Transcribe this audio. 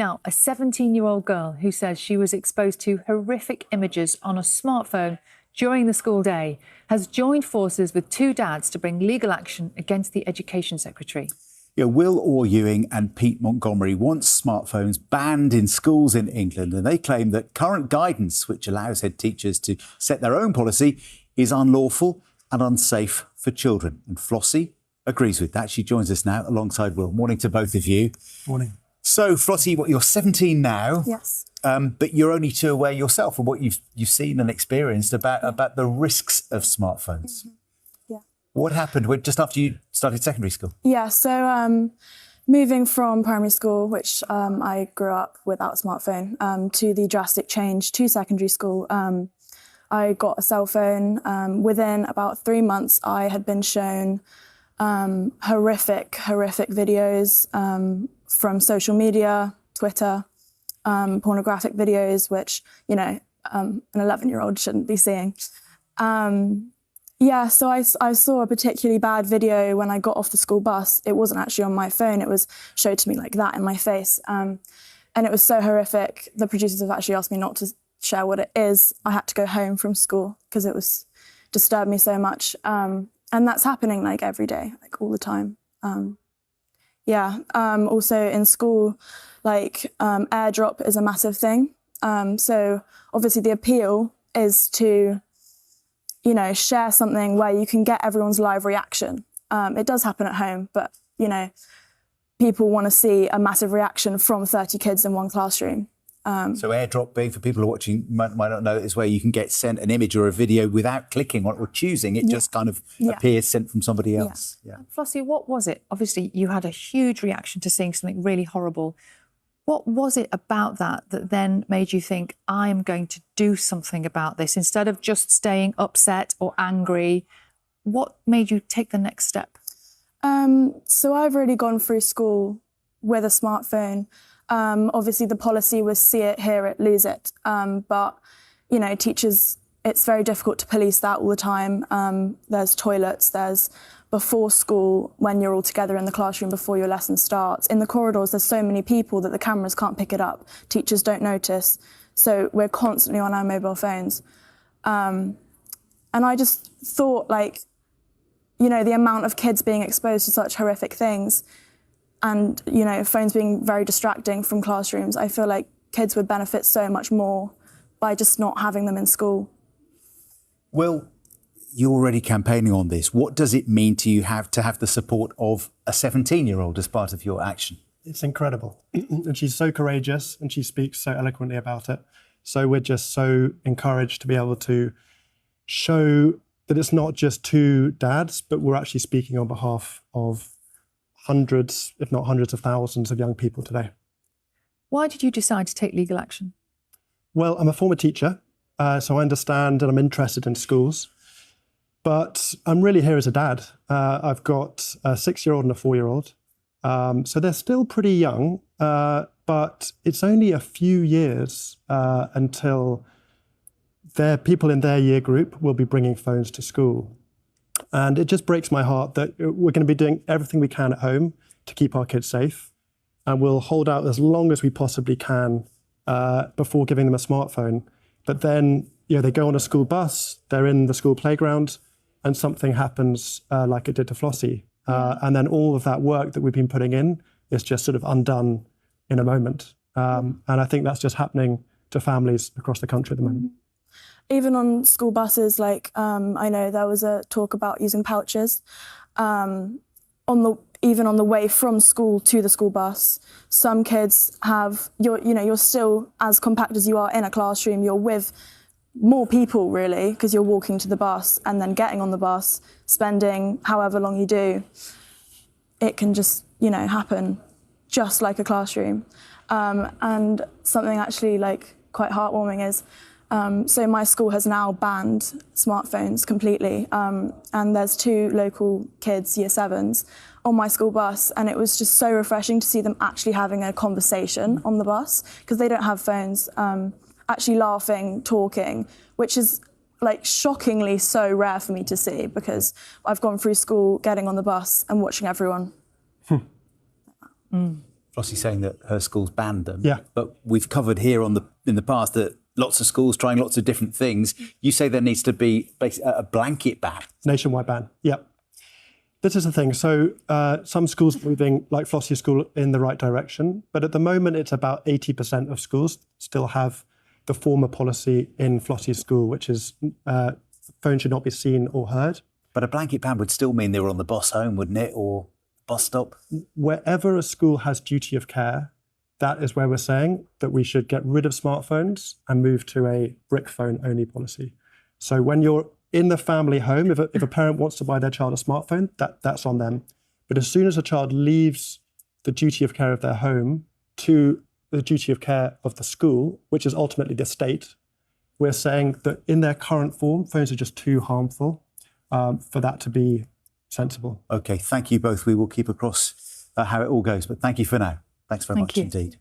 Now, a 17-year-old girl who says she was exposed to horrific images on a smartphone during the school day has joined forces with two dads to bring legal action against the Education Secretary. Yeah, Will Orr-Ewing and Pete Montgomery want smartphones banned in schools in England, and they claim that current guidance, which allows head teachers to set their own policy, is unlawful and unsafe for children. And Flossie agrees with that. She joins us now alongside Will. Morning to both of you. Morning. So, Flossie, you're 17 now. Yes. But you're only too aware yourself of what you've seen and experienced about the risks of smartphones. Mm-hmm. Yeah. What happened just after you started secondary school? Yeah, so moving from primary school, which I grew up without a smartphone, to the drastic change to secondary school, I got a cell phone. Within about 3 months, I had been shown horrific videos from social media, Twitter, pornographic videos, which, you know, an 11-year-old shouldn't be seeing. Yeah, so I saw a particularly bad video when I got off the school bus. It wasn't actually on my phone. It was showed to me like that in my face. And it was so horrific. The producers have actually asked me not to share what it is. I had to go home from school because it was disturbed me so much. And that's happening like every day, like all the time. Also in school, like airdrop is a massive thing. So obviously the appeal is to, you know, share something where you can get everyone's live reaction. It does happen at home, but, you know, people want to see a massive reaction from 30 kids in one classroom. So airdrop being, for people who are watching might not know, is where you can get sent an image or a video without clicking on it or choosing. It just kind of appears sent from somebody else. Yeah. Flossie, what was it? Obviously, you had a huge reaction to seeing something really horrible. What was it about that then made you think, I'm going to do something about this, instead of just staying upset or angry? What made you take the next step? So I've already gone through school with a smartphone. Obviously, the policy was see it, hear it, lose it. But, you know, teachers, it's very difficult to police that all the time. There's toilets, there's before school, when you're all together in the classroom before your lesson starts. In the corridors, there's so many people that the cameras can't pick it up. Teachers don't notice. So we're constantly on our mobile phones. And I just thought, like, you know, the amount of kids being exposed to such horrific things and, you know, phones being very distracting from classrooms, I feel like kids would benefit so much more by just not having them in school. Well, you're already campaigning on this. What does it mean to you have the support of a 17-year-old as part of your action? It's incredible. And she's so courageous and she speaks so eloquently about it. So we're just so encouraged to be able to show that it's not just two dads, but we're actually speaking on behalf of hundreds, if not hundreds of thousands of young people today. Why did you decide to take legal action? Well, I'm a former teacher, so I understand and I'm interested in schools. But I'm really here as a dad. I've got a 6-year-old and a 4-year-old. So they're still pretty young, but it's only a few years until people in their year group will be bringing phones to school. And it just breaks my heart that we're going to be doing everything we can at home to keep our kids safe. And we'll hold out as long as we possibly can before giving them a smartphone. But then, you know, they go on a school bus, they're in the school playground, and something happens like it did to Flossie. And then all of that work that we've been putting in is just sort of undone in a moment. And I think that's just happening to families across the country at the moment. Even on school buses, like I know there was a talk about using pouches. Even on the way from school to the school bus, some kids have, you're still as compact as you are in a classroom. You're with more people, really, because you're walking to the bus and then getting on the bus, spending however long you do. It can just, happen just like a classroom. And something actually like quite heartwarming is, so my school has now banned smartphones completely. And there's 2 local kids, year 7s, on my school bus. And it was just so refreshing to see them actually having a conversation on the bus, because they don't have phones. Actually laughing, talking, which is like shockingly so rare for me to see, because I've gone through school, getting on the bus and watching everyone. Flossie saying that her school's banned them. Yeah. But we've covered here in the past that lots of schools trying lots of different things. You say there needs to be basically a blanket ban. Nationwide ban. Yeah. This is the thing. So some schools are moving, like Flossie's school, in the right direction. But at the moment, it's about 80% of schools still have the former policy in Flossie's school, which is phones should not be seen or heard. But a blanket ban would still mean they were on the bus home, wouldn't it? Or bus stop? Wherever a school has duty of care, that is where we're saying that we should get rid of smartphones and move to a brick phone only policy. So when you're in the family home, if a parent wants to buy their child a smartphone, that's on them. But as soon as a child leaves the duty of care of their home to the duty of care of the school, which is ultimately the state, we're saying that in their current form, phones are just too harmful for that to be sensible. OK, thank you both. We will keep across how it all goes. But thank you for now. Thanks very much indeed.